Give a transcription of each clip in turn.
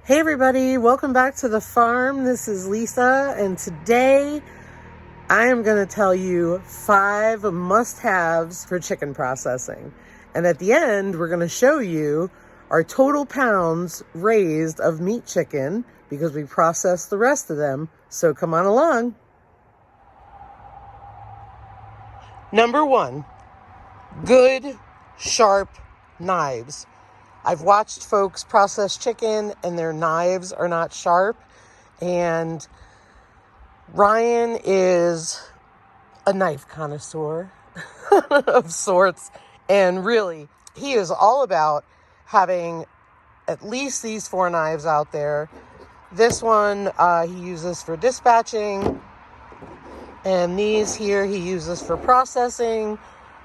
Hey everybody, welcome back to the farm. This is Lisa, and today I am going to tell you 5 must-haves for chicken processing. And at the end, we're going to show you our total pounds raised of meat chicken because we processed the rest of them. So come on along. Number 1, good, sharp knives. I've watched folks process chicken and their knives are not sharp. And Ryan is a knife connoisseur of sorts. And really, he is all about having at least these 4 knives out there. This one he uses for dispatching. And these here he uses for processing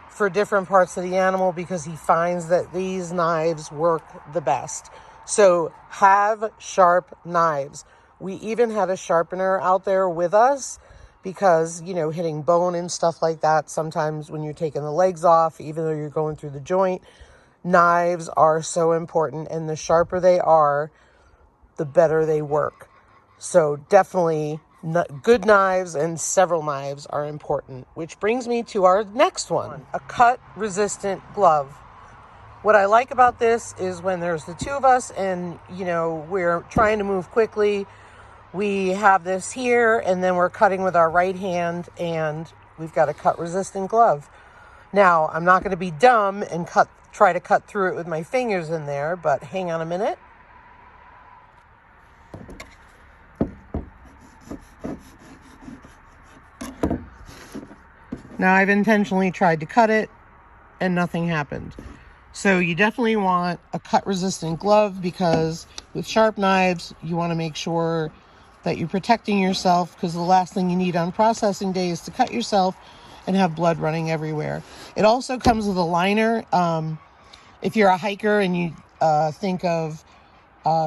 for different parts of the animal because he finds that these knives work the best. So have sharp knives. We even had a sharpener out there with us because, you know, hitting bone and stuff like that, sometimes when you're taking the legs off, even though you're going through the joint, knives are so important, and the sharper they are, the better they work. So definitely good knives and several knives are important, which brings me to our next one, a cut-resistant glove. What I like about this is when there's the 2 of us and, you know, we're trying to move quickly, we have this here and then we're cutting with our right hand and we've got a cut-resistant glove. Now, I'm not going to be dumb and try to cut through it with my fingers in there, but hang on a minute. Now, I've intentionally tried to cut it and nothing happened. So you definitely want a cut-resistant glove because with sharp knives, you want to make sure that you're protecting yourself because the last thing you need on processing day is to cut yourself and have blood running everywhere. It also comes with a liner. If you're a hiker and you think of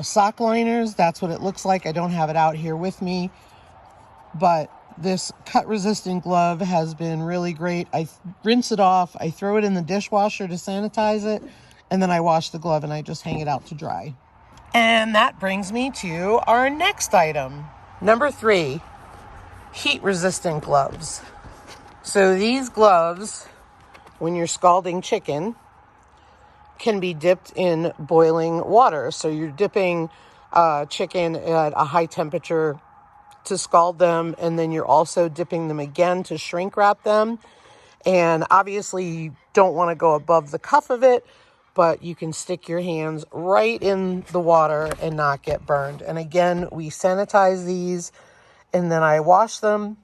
sock liners, that's what it looks like. I don't have it out here with me, but this cut-resistant glove has been really great. I rinse it off, I throw it in the dishwasher to sanitize it, and then I wash the glove and I just hang it out to dry. And that brings me to our next item. Number 3, heat-resistant gloves. So these gloves, when you're scalding chicken, can be dipped in boiling water. So you're dipping chicken at a high temperature to scald them, and then you're also dipping them again to shrink wrap them. And obviously you don't want to go above the cuff of it, but you can stick your hands right in the water and not get burned. And again, we sanitize these and then I wash them.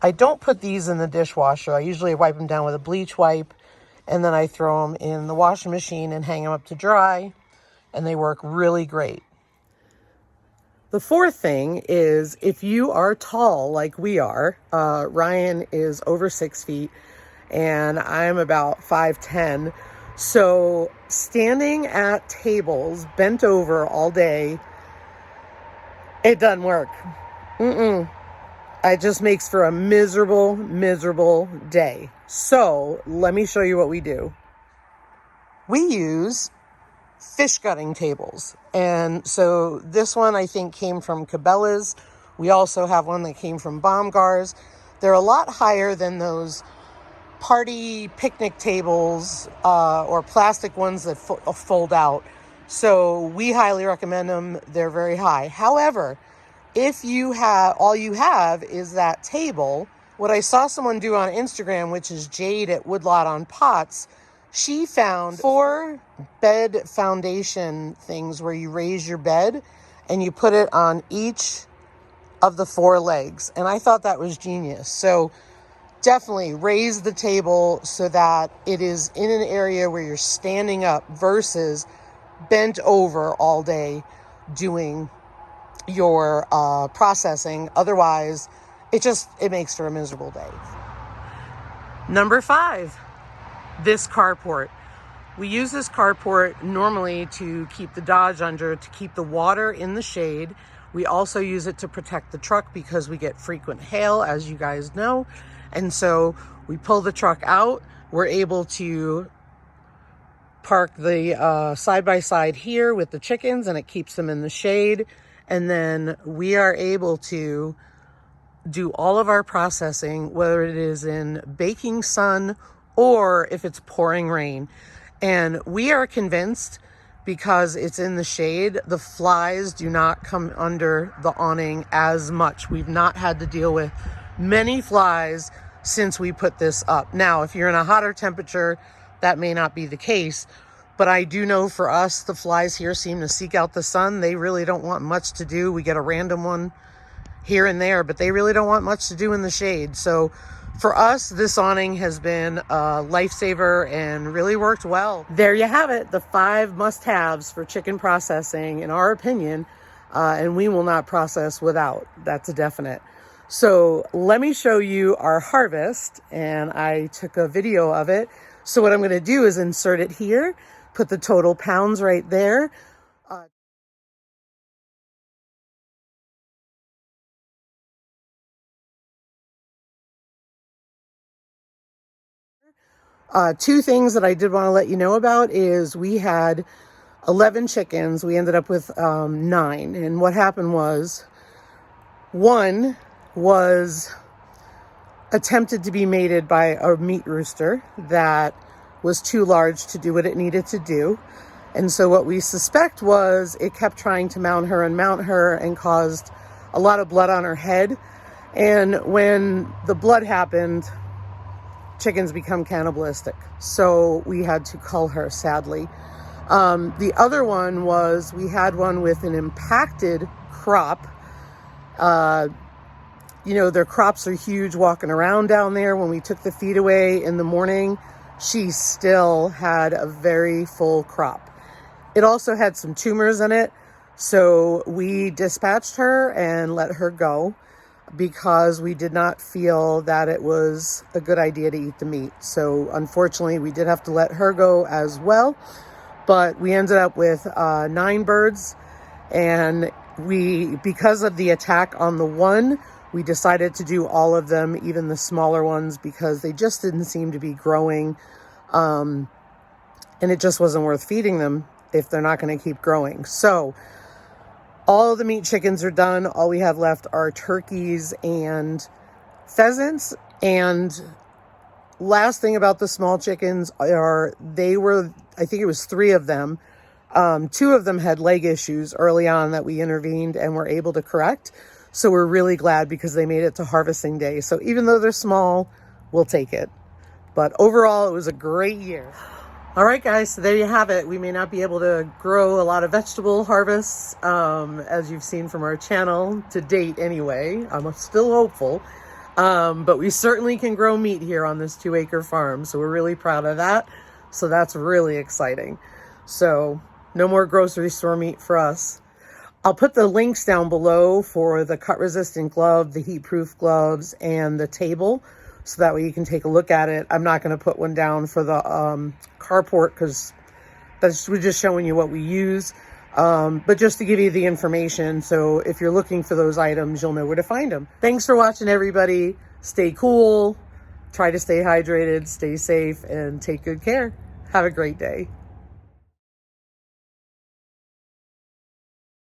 I don't put these in the dishwasher. I usually wipe them down with a bleach wipe and then I throw them in the washing machine and hang them up to dry, and they work really great. The 4th thing is if you are tall like we are, Ryan is over 6 feet and I'm about 5'10". So standing at tables bent over all day, it doesn't work. It just makes for a miserable, miserable day. So let me show you what we do. We use fish gutting tables. And so this one I think came from Cabela's. We also have one that came from Baumgar's. They're a lot higher than those party picnic tables or plastic ones that fold out. So we highly recommend them. They're very high. However, if you have, all you have is that table, what I saw someone do on Instagram, which is Jade at Woodlot on Pots, she found 4 bed foundation things where you raise your bed and you put it on each of the 4 legs. And I thought that was genius. So definitely raise the table so that it is in an area where you're standing up versus bent over all day doing your processing. Otherwise, it makes for a miserable day. Number 5. This carport. We use this carport normally to keep the Dodge under, to keep the water in the shade. We also use it to protect the truck because we get frequent hail, as you guys know. And so we pull the truck out. We're able to park the side by side here with the chickens, and it keeps them in the shade. And then we are able to do all of our processing, whether it is in baking sun or if it's pouring rain. And we are convinced, because it's in the shade, the flies do not come under the awning as much. We've not had to deal with many flies since we put this up. Now, if you're in a hotter temperature, that may not be the case, but I do know for us, the flies here seem to seek out the sun. They really don't want much to do. We get a random one here and there, but they really don't want much to do in the shade. So for us, this awning has been a lifesaver and really worked well. There you have it, the 5 must-haves for chicken processing, in our opinion, and we will not process without. That's a definite. So let me show you our harvest, and I took a video of it. So what I'm going to do is insert it here, put the total pounds right there. Two things that I did want to let you know about is we had 11 chickens. We ended up with 9. And what happened was, one was attempted to be mated by a meat rooster that was too large to do what it needed to do. And so what we suspect was it kept trying to mount her and caused a lot of blood on her head. And when the blood happened, chickens become cannibalistic. So we had to cull her, sadly. The other one was, we had one with an impacted crop. You know, their crops are huge walking around down there. When we took the feed away in the morning, she still had a very full crop. It also had some tumors in it. So we dispatched her and let her go because we did not feel that it was a good idea to eat the meat. So unfortunately, we did have to let her go as well. But we ended up with 9 birds. And because of the attack on the one, we decided to do all of them, even the smaller ones, because they just didn't seem to be growing. And it just wasn't worth feeding them if they're not going to keep growing. So all of the meat chickens are done. All we have left are turkeys and pheasants. And last thing about the small chickens are I think it was 3 of them. 2 of them had leg issues early on that we intervened and were able to correct. So we're really glad because they made it to harvesting day. So even though they're small, we'll take it. But overall, it was a great year. All right, guys, so there you have it. We may not be able to grow a lot of vegetable harvests, as you've seen from our channel to date anyway. I'm still hopeful. But we certainly can grow meat here on this 2-acre farm. So we're really proud of that. So that's really exciting. So no more grocery store meat for us. I'll put the links down below for the cut-resistant glove, the heat-proof gloves, and the table, so that way you can take a look at it. I'm not going to put one down for the carport because we're just showing you what we use, but just to give you the information. So if you're looking for those items, you'll know where to find them. Thanks for watching, everybody. Stay cool, try to stay hydrated, stay safe, and take good care. Have a great day.